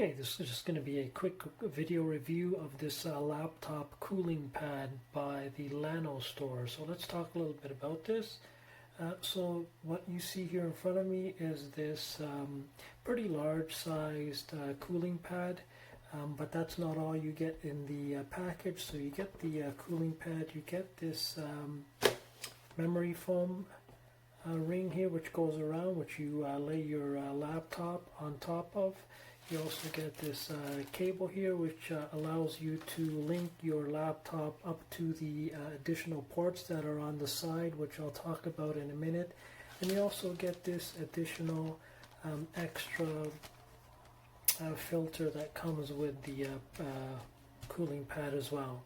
Okay, this is just going to be a quick video review of this laptop cooling pad by the Llano store. So let's talk a little bit about this. So what you see here in front of me is this pretty large sized cooling pad, but that's not all you get in the package. So you get the cooling pad, you get this memory foam ring here which goes around, which you lay your laptop on top of. You also get this cable here which allows you to link your laptop up to the additional ports that are on the side, which I'll talk about in a minute. And you also get this additional extra filter that comes with the cooling pad as well.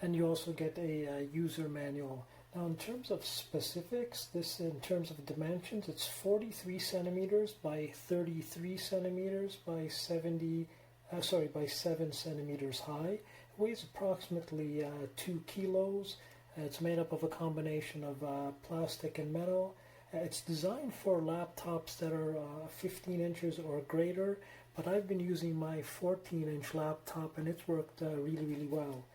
And you also get a user manual. Now in terms of specifics, this in terms of dimensions, it's 43 centimeters by 33 centimeters by 7 centimeters high. It weighs approximately 2 kilos. It's made up of a combination of plastic and metal. It's designed for laptops that are 15 inches or greater, but I've been using my 14-inch laptop and it's worked really well.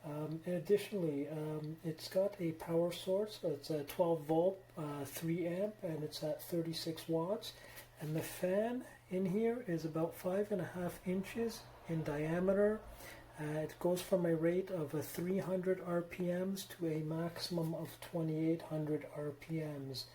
And additionally, it's got a power source. It's a 12 volt, 3 amp, and it's at 36 watts. And the fan in here is about 5.5 inches in diameter. It goes from a rate of 300 RPMs to a maximum of 2800 RPMs.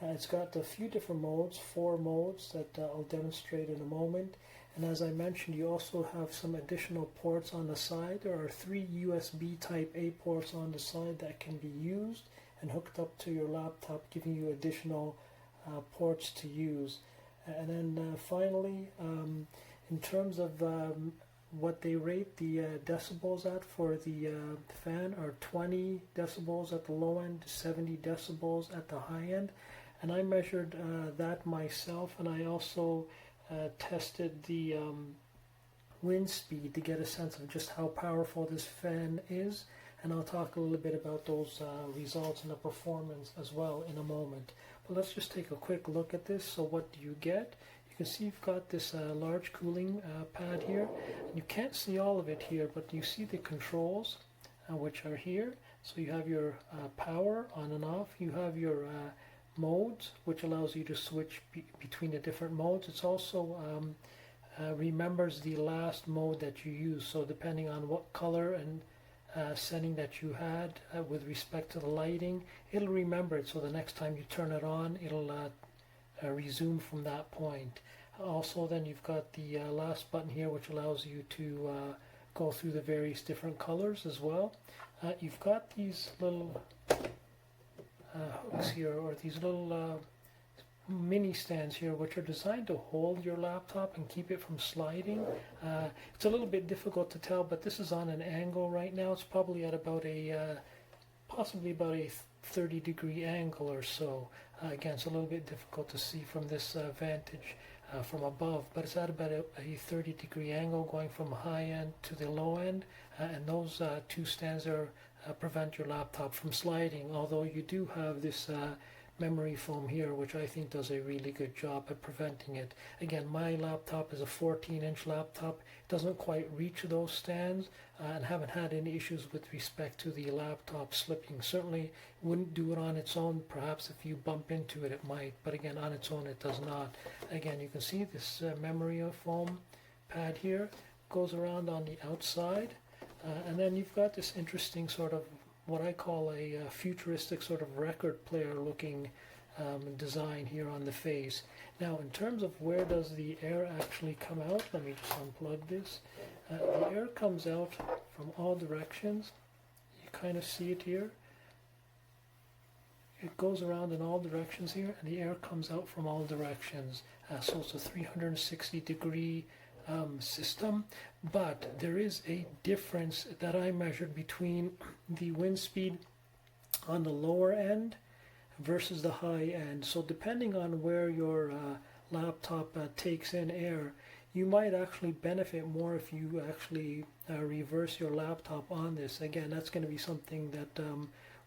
It's got a few different modes, 4 modes that I'll demonstrate in a moment. And as I mentioned, you also have some additional ports on the side. There are 3 USB type A ports on the side that can be used and hooked up to your laptop, giving you additional ports to use. And then finally, in terms of what they rate the decibels at for the fan are 20 decibels at the low end, 70 decibels at the high end. And I measured that myself, and I also tested the wind speed to get a sense of just how powerful this fan is, and I'll talk a little bit about those results and the performance as well in a moment. But let's just take a quick look at this. So what do you get? You can see you've got this large cooling pad here. You can't see all of it here, but you see the controls which are here. So you have your power on and off. You have your modes, which allows you to switch between the different modes. It's also remembers the last mode that you use, so depending on what color and setting that you had with respect to the lighting, it'll remember it, so the next time you turn it on, it'll resume from that point. Also then you've got the last button here, which allows you to go through the various different colors as well. You've got these little hooks here, or these little mini stands here, which are designed to hold your laptop and keep it from sliding. It's a little bit difficult to tell, but this is on an angle right now. It's probably at about a possibly about a 30-degree angle or so. Again, it's a little bit difficult to see from this vantage from above, but it's at about a 30-degree angle going from high end to the low end, and those 2 stands are prevent your laptop from sliding, although you do have this memory foam here, which I think does a really good job at preventing it. Again, my laptop is a 14-inch laptop. It doesn't quite reach those stands, and haven't had any issues with respect to the laptop slipping. Certainly wouldn't do it on its own. Perhaps if you bump into it, it might, but again, on its own it does not. Again, you can see this memory foam pad here goes around on the outside. And then you've got this interesting sort of what I call a futuristic sort of record player looking design here on the face. Now in terms of where does the air actually come out, let me just unplug this. The air comes out from all directions. You kind of see it here. It goes around in all directions here, and the air comes out from all directions. So it's a 360-degree system, but there is a difference that I measured between the wind speed on the lower end versus the high end. So depending on where your laptop takes in air, you might actually benefit more if you actually reverse your laptop on this. Again, that's going to be something that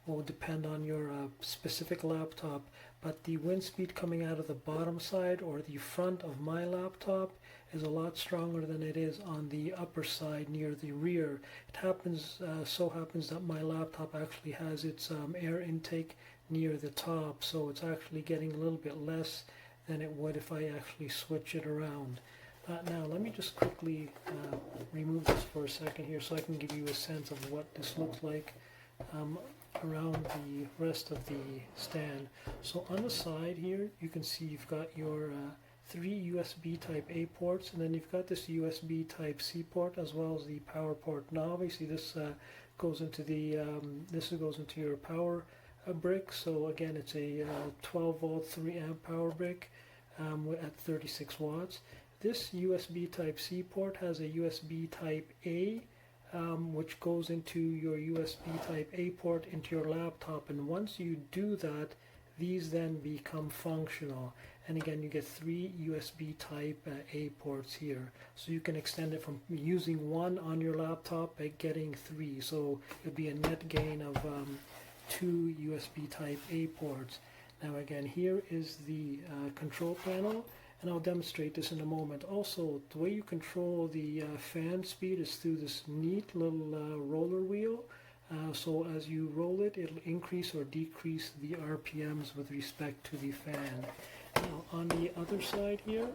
will depend on your specific laptop, but the wind speed coming out of the bottom side or the front of my laptop is a lot stronger than it is on the upper side near the rear. It happens, so happens that my laptop actually has its air intake near the top, so it's actually getting a little bit less than it would if I actually switch it around. Now let me just quickly remove this for a second here so I can give you a sense of what this looks like around the rest of the stand. So on the side here you can see you've got your 3 USB type A ports, and then you've got this USB type C port as well as the power port. Now obviously this goes into the goes into your power brick. So again, it's a 12 volt 3 amp power brick at 36 watts. This USB type C port has a USB type A which goes into your USB type A port into your laptop, and once you do that, these then become functional. And again, you get 3 USB type A ports here, so you can extend it from using 1 on your laptop by getting 3, so it would be a net gain of 2 USB type A ports. Now again, here is the control panel, and I'll demonstrate this in a moment. Also, the way you control the fan speed is through this neat little roller wheel. So as you roll it, it'll increase or decrease the RPMs with respect to the fan. Now on the other side here,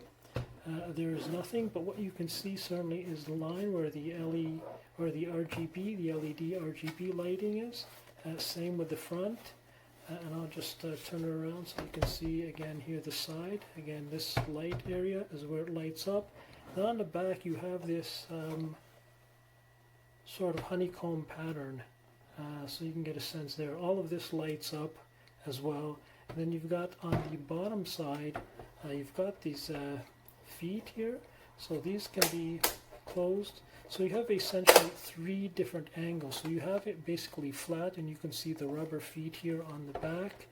there is nothing, but what you can see certainly is the line where the RGB, the LED RGB lighting is. Same with the front. And I'll just turn it around so you can see again here the side. Again, this light area is where it lights up. Then on the back you have this sort of honeycomb pattern, so you can get a sense there. All of this lights up as well. And then you've got on the bottom side, you've got these feet here, so these can be closed. So you have essentially 3 different angles. So you have it basically flat, and you can see the rubber feet here on the back,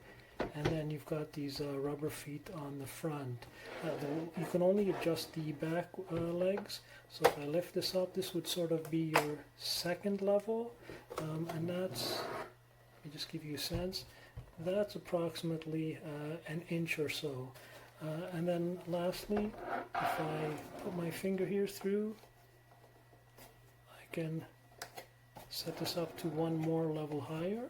and then you've got these rubber feet on the front. You can only adjust the back legs. So if I lift this up, this would sort of be your second level, and that's, let me just give you a sense, that's approximately an inch or so. And then lastly, if I put my finger here through, can set this up to 1 more level higher,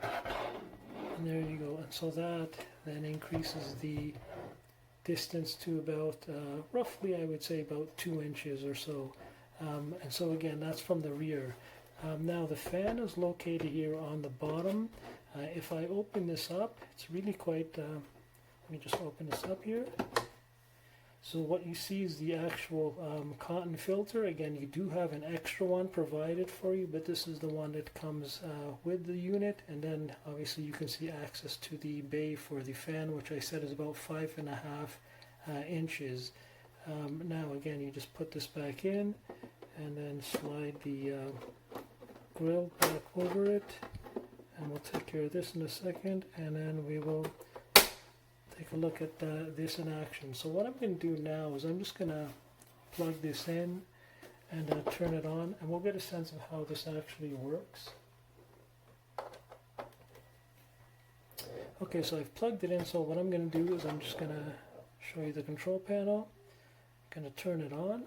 and there you go. And so that then increases the distance to about roughly, I would say, about 2 inches or so. And so again, that's from the rear. Now the fan is located here on the bottom. If I open this up, it's really quite, let me just open this up here. So what you see is the actual cotton filter. Again, you do have an extra one provided for you, but this is the one that comes with the unit. And then obviously you can see access to the bay for the fan, which I said is about 5.5 inches. Now again, you just put this back in and then slide the grill back over it, and we'll take care of this in a second, and then we will take a look at this in action. So what I'm going to do now is I'm just going to plug this in and turn it on, and we'll get a sense of how this actually works. Okay, so I've plugged it in, so what I'm going to do is I'm just going to show you the control panel. I'm going to turn it on.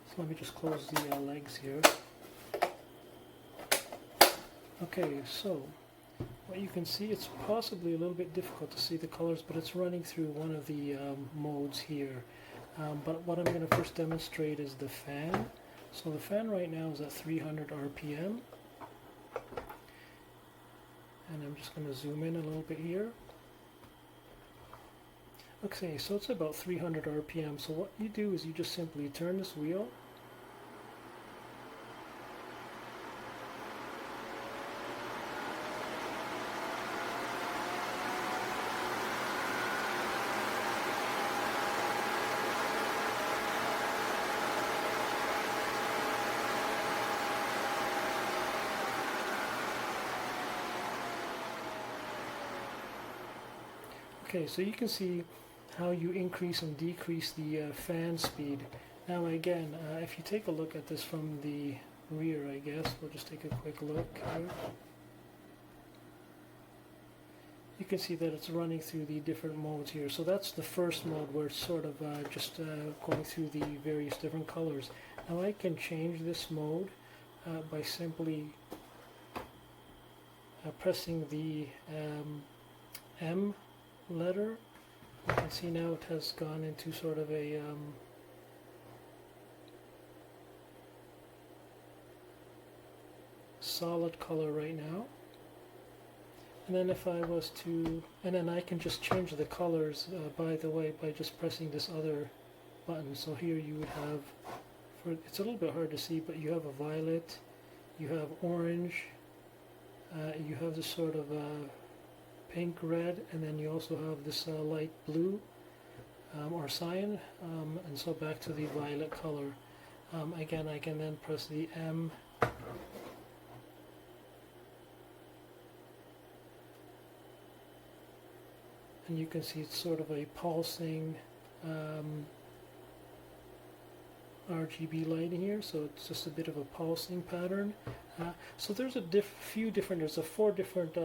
So let me just close the legs here. Okay, so what you can see, it's possibly a little bit difficult to see the colors, but it's running through one of the modes here. But what I'm going to first demonstrate is the fan. So the fan right now is at 300 RPM. And I'm just going to zoom in a little bit here. Okay, so it's about 300 RPM. So what you do is you just simply turn this wheel. Okay, so you can see how you increase and decrease the fan speed. Now again, if you take a look at this from the rear, I guess. We'll just take a quick look here. You can see that it's running through the different modes here. So that's the first mode where it's sort of just going through the various different colors. Now I can change this mode by simply pressing the M letter. You can see now it has gone into sort of a solid color right now. And then if I was to, and then I can just change the colors, by the way, by just pressing this other button. So here you would have, it's a little bit hard to see, but you have a violet, you have orange, you have this sort of pink, red, and then you also have this light blue or cyan, and so back to the violet color. Again, I can then press the M. And you can see it's sort of a pulsing RGB light here, so it's just a bit of a pulsing pattern. So there's a there's 4 different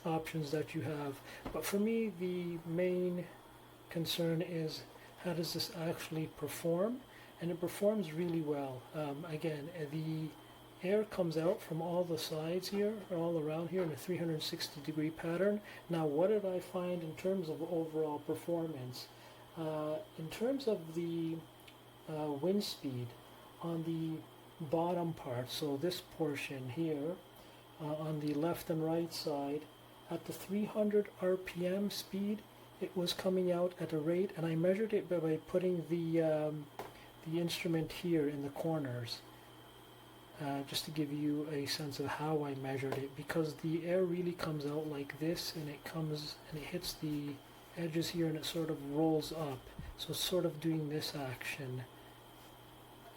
options that you have, but for me the main concern is how does this actually perform, and it performs really well. Again, the air comes out from all the sides here, all around here in a 360-degree pattern. Now what did I find in terms of overall performance? In terms of the wind speed on the bottom part, so this portion here on the left and right side, at the 300 RPM speed it was coming out at a rate, and I measured it by putting the instrument here in the corners. Just to give you a sense of how I measured it, because the air really comes out like this, and it comes and it hits the edges here and it sort of rolls up, so it's sort of doing this action.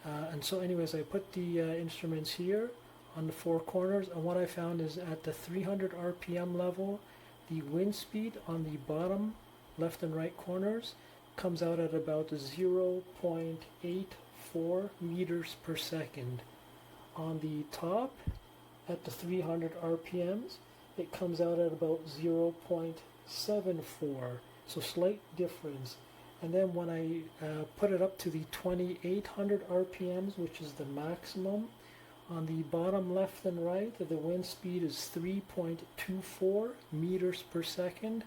And so anyways, I put the instruments here on the 4 corners, and what I found is at the 300 RPM level, the wind speed on the bottom left and right corners comes out at about 0.84 meters per second. On the top, at the 300 RPMs, it comes out at about 0.74, so slight difference. And then when I put it up to the 2800 RPMs, which is the maximum, on the bottom left and right, the wind speed is 3.24 meters per second,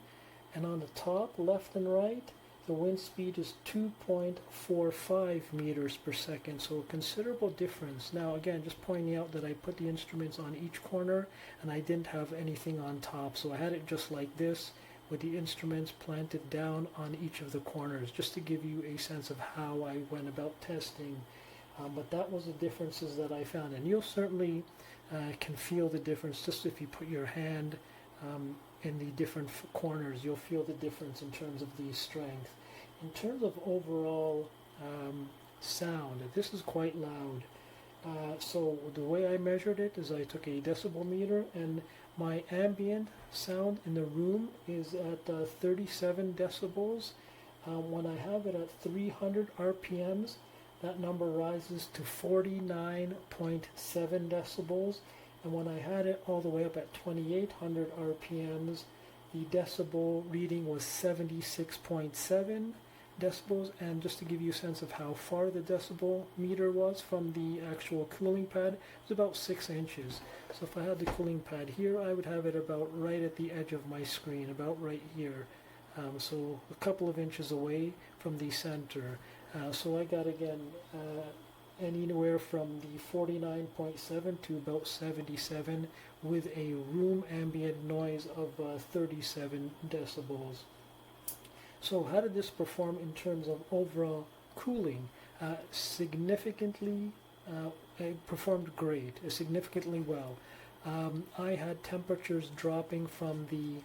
and on the top left and right, the wind speed is 2.45 meters per second, so a considerable difference. Now again, just pointing out that I put the instruments on each corner and I didn't have anything on top, so I had it just like this with the instruments planted down on each of the corners, just to give you a sense of how I went about testing. But that was the differences that I found, and you'll certainly can feel the difference just if you put your hand in the different corners. You'll feel the difference in terms of the strength. In terms of overall sound, this is quite loud. So the way I measured it is I took a decibel meter, and my ambient sound in the room is at 37 decibels. When I have it at 300 RPMs, that number rises to 49.7 decibels. And when I had it all the way up at 2800 RPMs, the decibel reading was 76.7 decibels. And just to give you a sense of how far the decibel meter was from the actual cooling pad, it was about 6 inches. So if I had the cooling pad here, I would have it about right at the edge of my screen, about right here. So a couple of inches away from the center. So I got, again, anywhere from the 49.7 to about 77 with a room ambient noise of 37 decibels. So how did this perform in terms of overall cooling? Significantly, it performed great, significantly well. I had temperatures dropping from the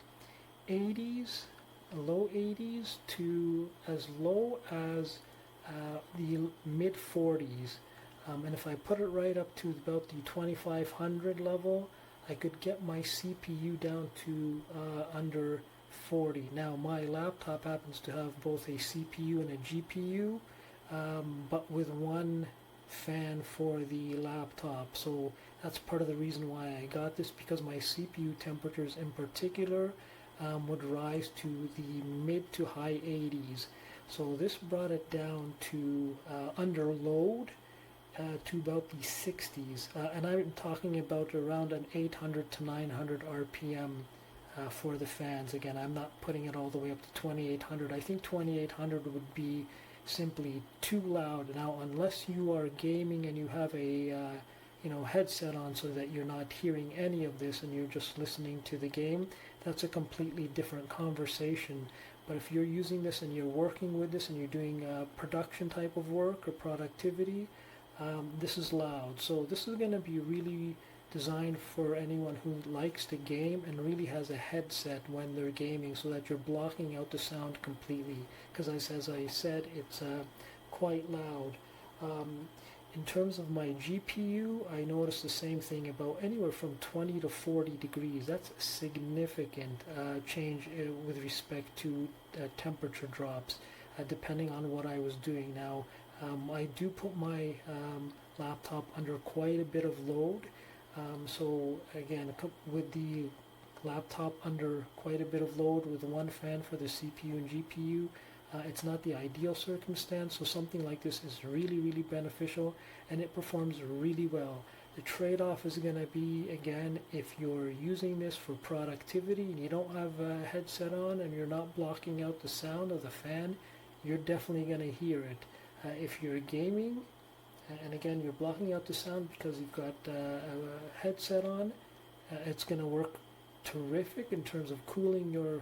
80s, low 80s, to as low as the mid 40s, and if I put it right up to about the 2500 level, I could get my CPU down to under 40. Now my laptop happens to have both a CPU and a GPU, but with one fan for the laptop. So that's part of the reason why I got this, because my CPU temperatures in particular would rise to the mid to high 80s. So this brought it down to under load to about the 60s, and I'm talking about around an 800 to 900 RPM for the fans. Again, I'm not putting it all the way up to 2800. I think 2800 would be simply too loud. Now, unless you are gaming and you have a headset on so that you're not hearing any of this and you're just listening to the game, that's a completely different conversation. But if you're using this and you're working with this and you're doing production type of work or productivity, this is loud. So this is going to be really designed for anyone who likes to game and really has a headset when they're gaming, so that you're blocking out the sound completely, because as I said, it's quite loud. In terms of my GPU, I noticed the same thing, about anywhere from 20 to 40 degrees. That's a significant change with respect to temperature drops, depending on what I was doing. Now, I do put my laptop under quite a bit of load. So again, with the laptop under quite a bit of load with one fan for the CPU and GPU, it's not the ideal circumstance. So something like this is really, really beneficial, and it performs really well. The trade-off is going to be, again, if you're using this for productivity and you don't have a headset on and you're not blocking out the sound of the fan, you're definitely going to hear it. If you're gaming, and again, you're blocking out the sound because you've got a headset on, it's going to work terrific in terms of cooling your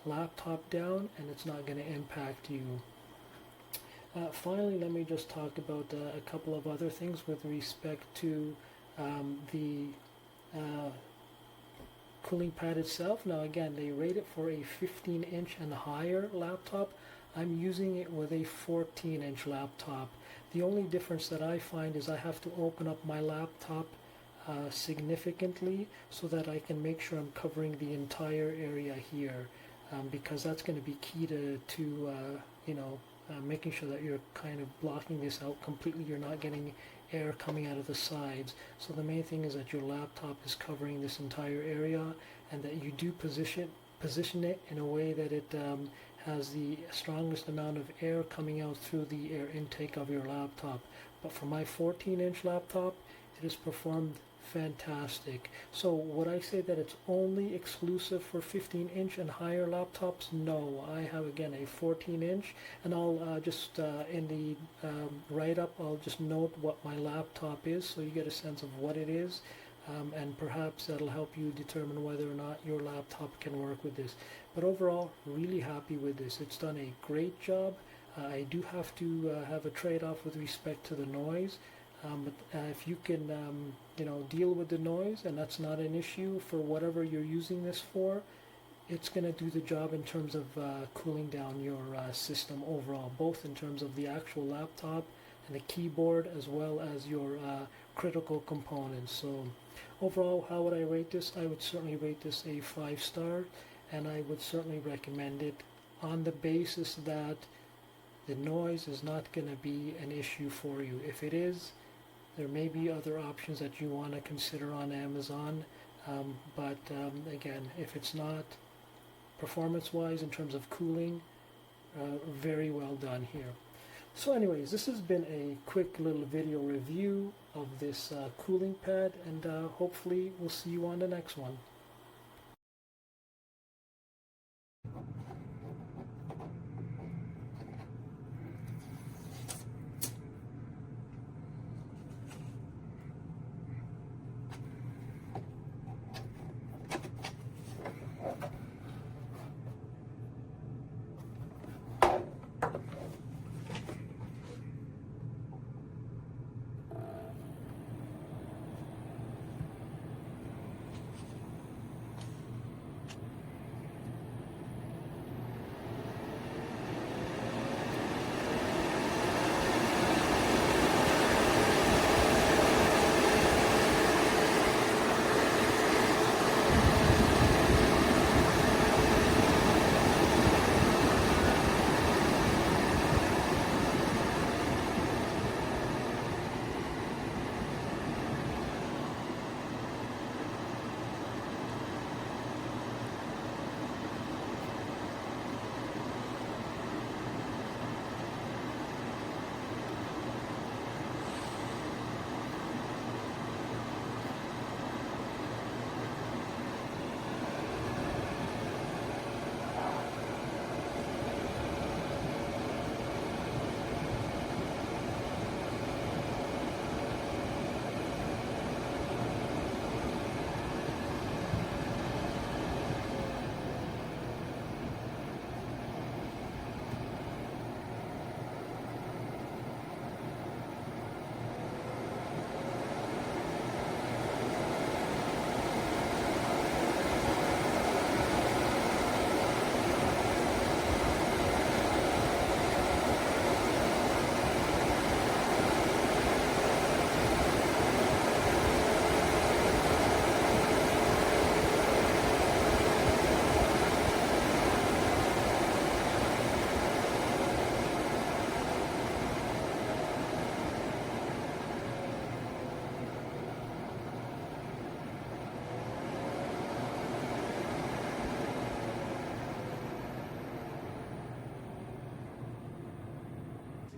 laptop down, and it's not going to impact you. Finally, let me just talk about a couple of other things with respect to the cooling pad itself. Now again, they rate it for a 15-inch and higher laptop. I'm using it with a 14-inch laptop. The only difference that I find is I have to open up my laptop significantly so that I can make sure I'm covering the entire area here, because that's going to be key to making sure that you're kind of blocking this out completely. You're not getting air coming out of the sides. So the main thing is that your laptop is covering this entire area, and that you do position it in a way that it has the strongest amount of air coming out through the air intake of your laptop. But for my 14-inch laptop, it has performed fantastic. So would I say that it's only exclusive for 15-inch and higher laptops? No, I have again a 14-inch, and I'll just in the write-up, I'll just note what my laptop is so you get a sense of what it is. And perhaps that'll help you determine whether or not your laptop can work with this. But overall, really happy with this. It's done a great job. I do have to have a trade-off with respect to the noise. But if you can deal with the noise, and that's not an issue for whatever you're using this for, it's going to do the job in terms of cooling down your system overall, both in terms of the actual laptop and the keyboard, as well as your critical components. So overall, how would I rate this? I would certainly rate this a 5-star, and I would certainly recommend it on the basis that the noise is not going to be an issue for you. If it is, there may be other options that you want to consider on Amazon, but again, if it's not, performance-wise in terms of cooling, very well done here. So anyways, this has been a quick little video review of this cooling pad, and hopefully we'll see you on the next one.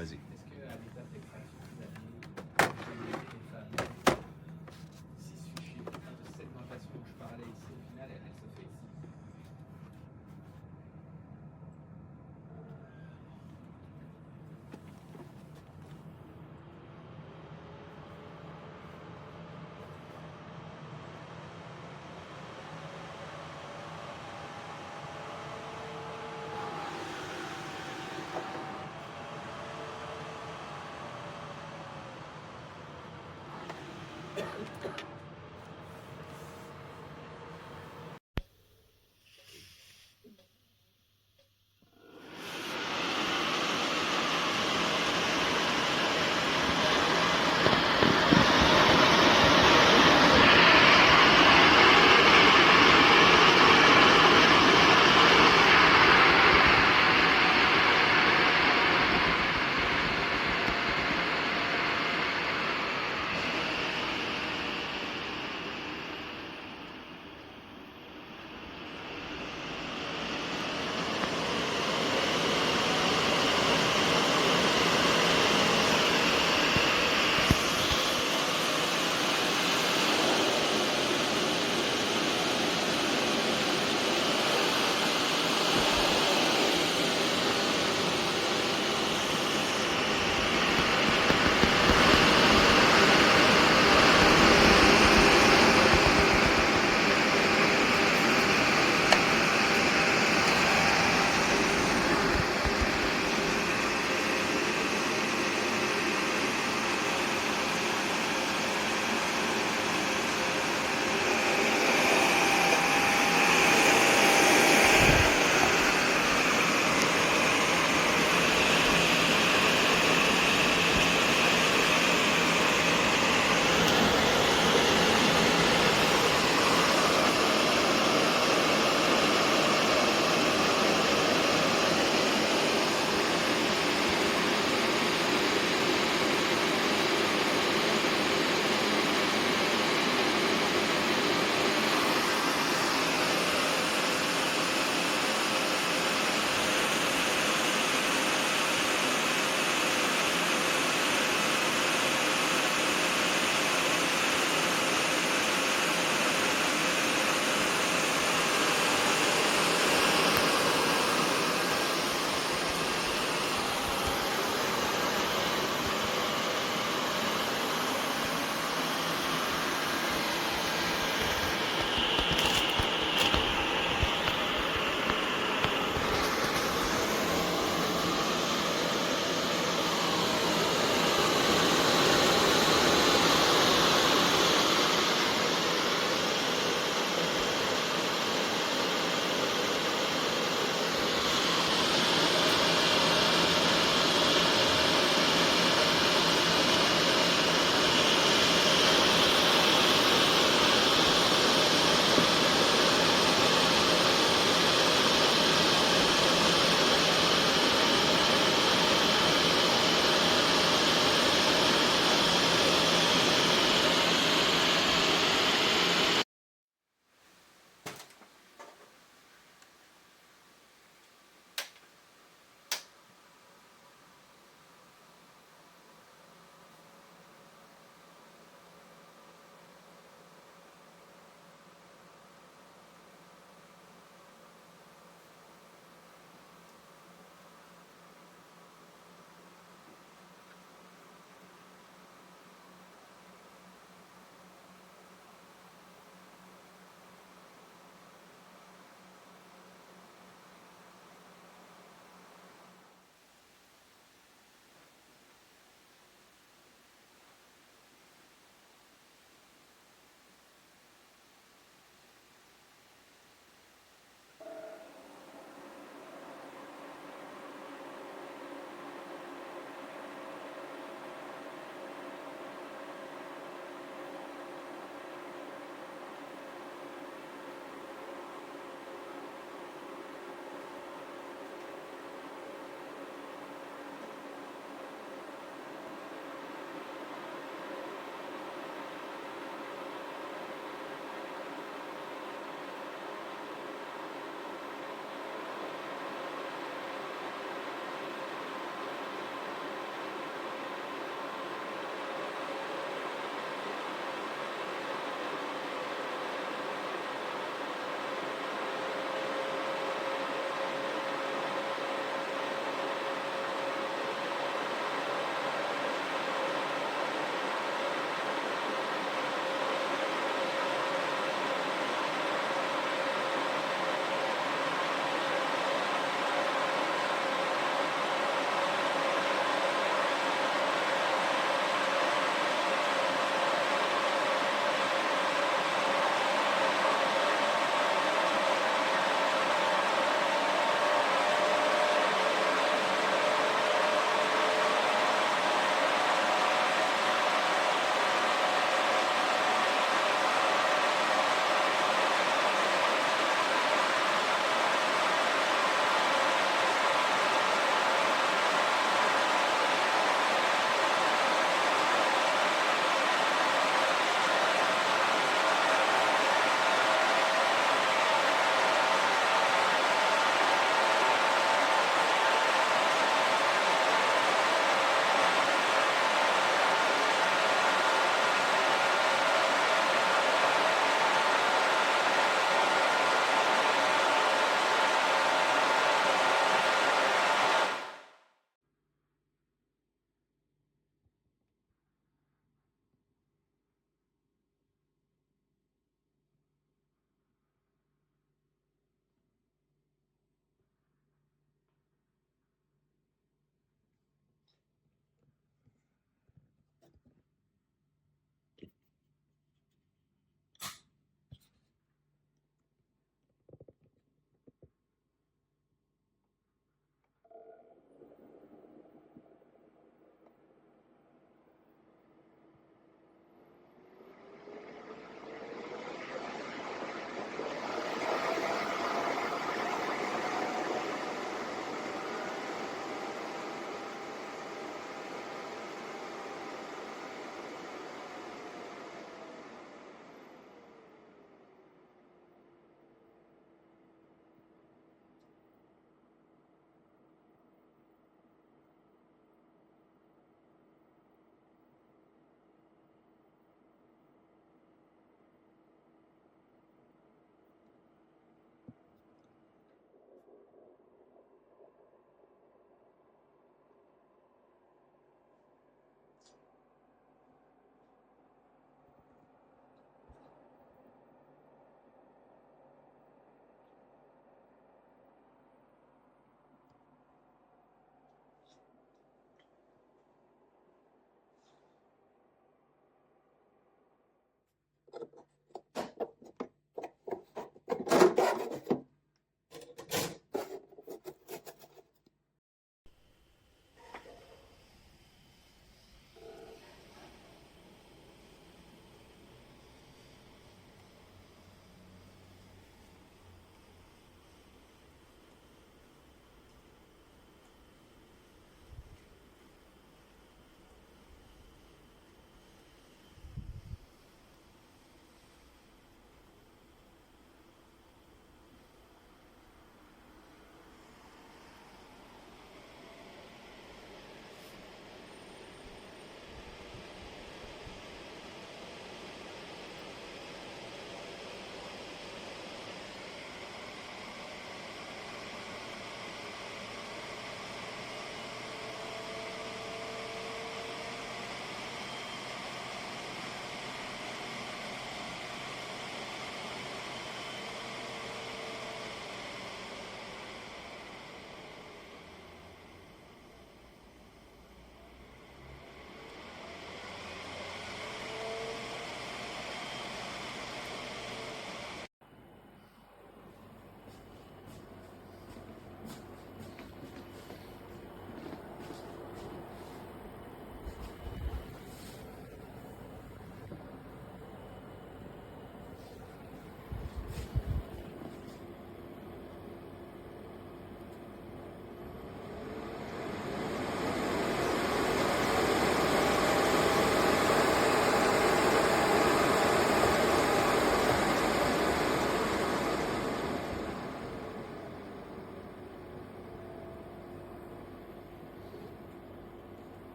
Vas-y.